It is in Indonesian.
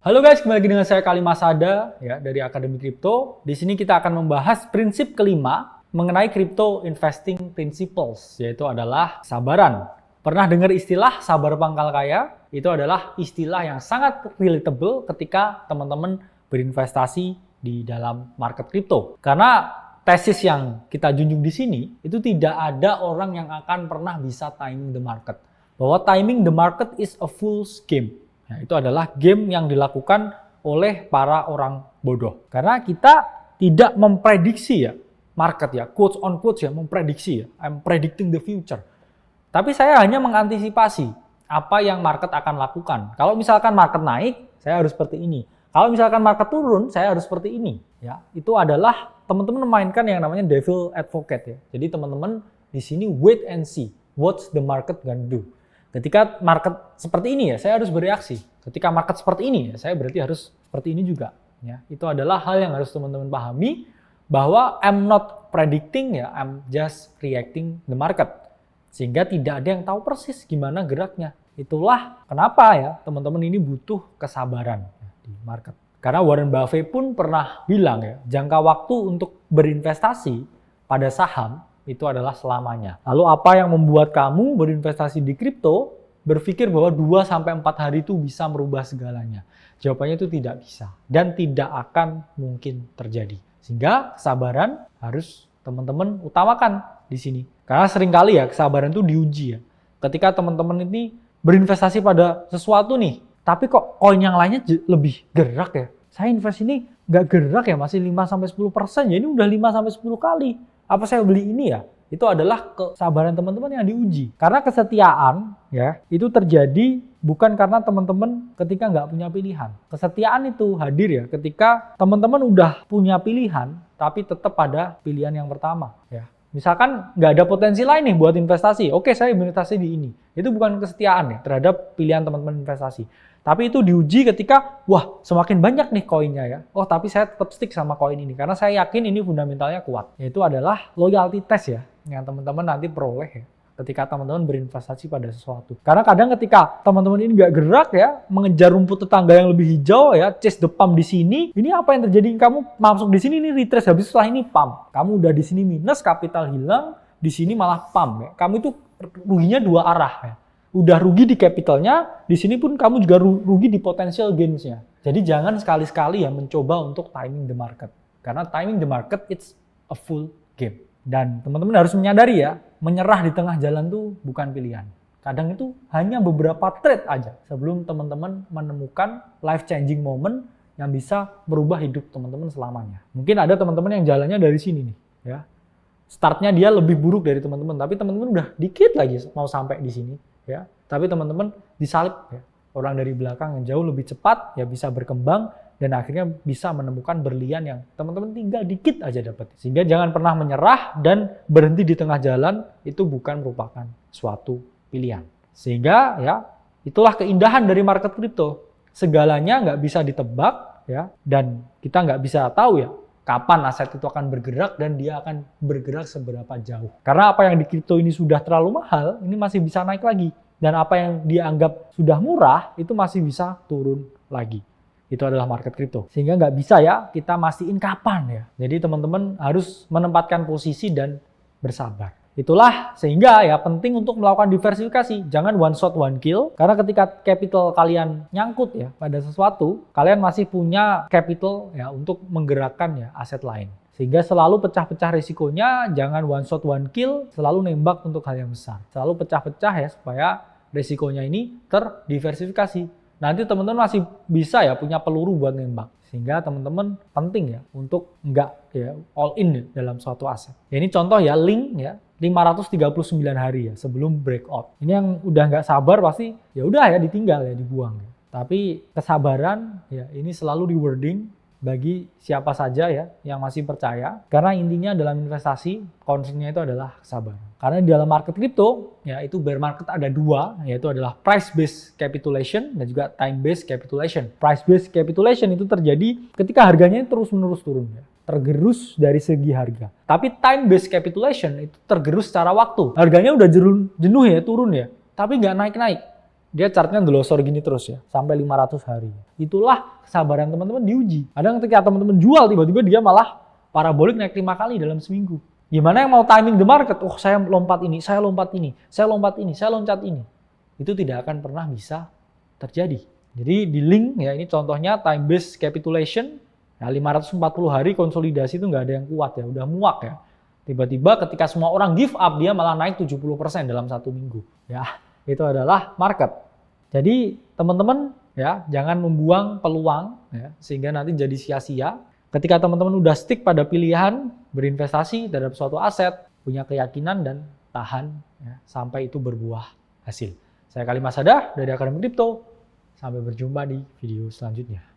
Halo guys, kembali lagi dengan saya Kali Masada ya dari Akademi Kripto. Di sini kita akan membahas prinsip kelima mengenai crypto investing principles, yaitu adalah kesabaran. Pernah dengar istilah sabar pangkal kaya? Itu adalah istilah yang sangat relatable ketika teman-teman berinvestasi di dalam market kripto. Karena tesis yang kita junjung di sini itu tidak ada orang yang akan pernah bisa timing the market. Bahwa timing the market is a fool's game. Nah, itu adalah game yang dilakukan oleh para orang bodoh. Karena kita tidak memprediksi ya market ya, quotes on quotes ya, memprediksi ya. I'm predicting the future. Tapi saya hanya mengantisipasi apa yang market akan lakukan. Kalau misalkan market naik, saya harus seperti ini. Kalau misalkan market turun, saya harus seperti ini. Ya, itu adalah teman-teman memainkan yang namanya devil advocate ya. Jadi teman-teman di sini wait and see what's the market gonna do. Ketika market seperti ini ya, saya harus bereaksi. Ketika market seperti ini ya, saya berarti harus seperti ini juga. Ya, itu adalah hal yang harus teman-teman pahami bahwa I'm not predicting ya, I'm just reacting the market. Sehingga tidak ada yang tahu persis gimana geraknya. Itulah kenapa ya teman-teman ini butuh kesabaran ya, di market. Karena Warren Buffett pun pernah bilang ya, jangka waktu untuk berinvestasi pada saham itu adalah selamanya. Lalu apa yang membuat kamu berinvestasi di kripto berpikir bahwa 2-4 hari itu bisa merubah segalanya? Jawabannya itu tidak bisa dan tidak akan mungkin terjadi. Sehingga kesabaran harus teman-teman utamakan di sini. Karena seringkali ya kesabaran itu diuji ya. Ketika teman-teman ini berinvestasi pada sesuatu nih, tapi kok koin yang lainnya lebih gerak ya. Saya invest ini nggak gerak ya, masih 5-10% ya, ini udah 5-10 kali. Apa saya beli ini ya? Itu adalah kesabaran teman-teman yang diuji. Karena kesetiaan ya itu terjadi bukan karena teman-teman ketika nggak punya pilihan. Kesetiaan itu hadir ya ketika teman-teman udah punya pilihan tapi tetap pada pilihan yang pertama ya. Misalkan nggak ada potensi lain nih buat investasi. Oke, saya investasi di ini. Itu bukan kesetiaan ya terhadap pilihan teman-teman investasi. Tapi itu diuji ketika, wah semakin banyak nih koinnya ya. Oh tapi saya tetap stick sama koin ini. Karena saya yakin ini fundamentalnya kuat. Yaitu adalah loyalty test ya. Yang teman-teman nanti peroleh ya. Ketika teman-teman berinvestasi pada sesuatu. Karena kadang ketika teman-teman ini nggak gerak ya. Mengejar rumput tetangga yang lebih hijau ya. Chase the pump di sini. Ini apa yang terjadi? Kamu masuk di sini, ini retrace. Habis setelah ini pump. Kamu udah di sini minus, kapital hilang. Di sini malah pump ya. Kamu itu ruginya dua arah ya. Udah rugi di capitalnya, di sini pun kamu juga rugi di potential gains-nya. Jadi jangan sekali-sekali ya mencoba untuk timing the market. Karena timing the market it's a full game. Dan teman-teman harus menyadari ya, menyerah di tengah jalan tuh bukan pilihan. Kadang itu hanya beberapa trade aja sebelum teman-teman menemukan life changing moment yang bisa merubah hidup teman-teman selamanya. Mungkin ada teman-teman yang jalannya dari sini nih, ya. Startnya dia lebih buruk dari teman-teman, tapi teman-teman udah dikit lagi mau sampai di sini. Ya, tapi teman-teman disalip ya. Orang dari belakang yang jauh lebih cepat ya bisa berkembang dan akhirnya bisa menemukan berlian yang teman-teman tinggal dikit aja dapat. Sehingga jangan pernah menyerah dan berhenti di tengah jalan, itu bukan merupakan suatu pilihan. Sehingga ya itulah keindahan dari market kripto. Segalanya nggak bisa ditebak ya, dan kita nggak bisa tahu ya kapan aset itu akan bergerak dan dia akan bergerak seberapa jauh. Karena apa yang di kripto ini sudah terlalu mahal, ini masih bisa naik lagi. Dan apa yang dianggap sudah murah, itu masih bisa turun lagi. Itu adalah market kripto. Sehingga nggak bisa ya kita mastiin kapan ya. Jadi teman-teman harus menempatkan posisi dan bersabar. Itulah sehingga ya penting untuk melakukan diversifikasi. Jangan one shot one kill. Karena ketika capital kalian nyangkut ya pada sesuatu, kalian masih punya capital ya untuk menggerakkan ya aset lain. Sehingga selalu pecah-pecah risikonya, jangan one shot one kill, selalu nembak untuk hal yang besar. Selalu pecah-pecah ya supaya risikonya ini terdiversifikasi. Nanti teman-teman masih bisa ya punya peluru buat nembak. Sehingga teman-teman penting ya untuk enggak ya all in ya, dalam suatu aset. Ya, ini contoh ya link ya 539 hari ya sebelum breakout. Ini yang udah nggak sabar pasti ya udah ya ditinggal ya dibuang. Ya. Tapi kesabaran ya ini selalu rewarding bagi siapa saja ya yang masih percaya. Karena intinya dalam investasi concern-nya itu adalah kesabaran. Karena di dalam market kripto ya itu bear market ada dua, yaitu adalah price based capitulation dan juga time based capitulation. Price based capitulation itu terjadi ketika harganya terus-menerus turun ya. Tergerus dari segi harga. Tapi time based capitulation itu tergerus secara waktu. Harganya udah jenuh ya, turun ya, tapi nggak naik-naik. Dia chartnya ndelosor gini terus ya, sampai 500 hari. Itulah kesabaran teman-teman diuji. Kadang ketika teman-teman jual, tiba-tiba dia malah parabolik naik 5 kali dalam seminggu. Gimana yang mau timing the market? Oh, saya lompat ini, saya lompat ini, saya lompat ini, saya loncat ini. Itu tidak akan pernah bisa terjadi. Jadi di link ya, ini contohnya time based capitulation. Ya, 540 hari konsolidasi itu nggak ada yang kuat ya, udah muak ya. Tiba-tiba ketika semua orang give up, dia malah naik 70% dalam 1 minggu. Ya, itu adalah market. Jadi teman-teman ya, jangan membuang peluang ya, sehingga nanti jadi sia-sia. Ketika teman-teman udah stick pada pilihan berinvestasi terhadap suatu aset, punya keyakinan dan tahan ya, sampai itu berbuah hasil. Saya Khalid Masada dari Akademi Kripto. Sampai berjumpa di video selanjutnya.